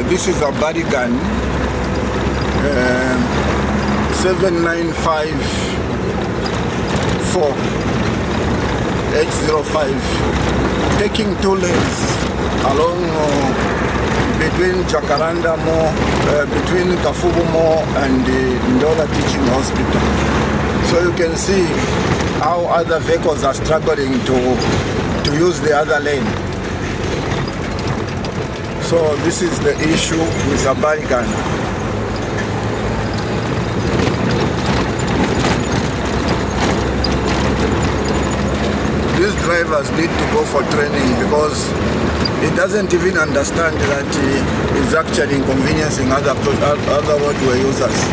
This is a body gun, 7954 805, taking 2 lanes along between Jacaranda Mall, between Kafubu Mall and the Ndola Teaching Hospital. So you can see how other vehicles are struggling to use the other lane. So this is the issue with a body gun. These drivers need to go for training because he doesn't even understand that he is actually inconveniencing other roadway users.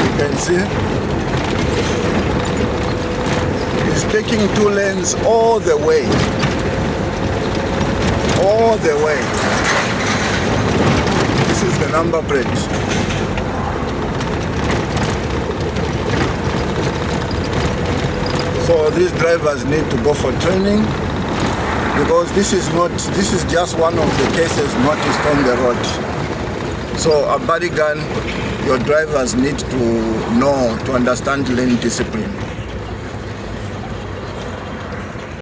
You can see he's taking 2 lanes all the way. All the way. This is the number plate. So these drivers need to go for training because this is just one of the cases noticed on the road. So a body gun, your drivers need to know, to understand lane discipline.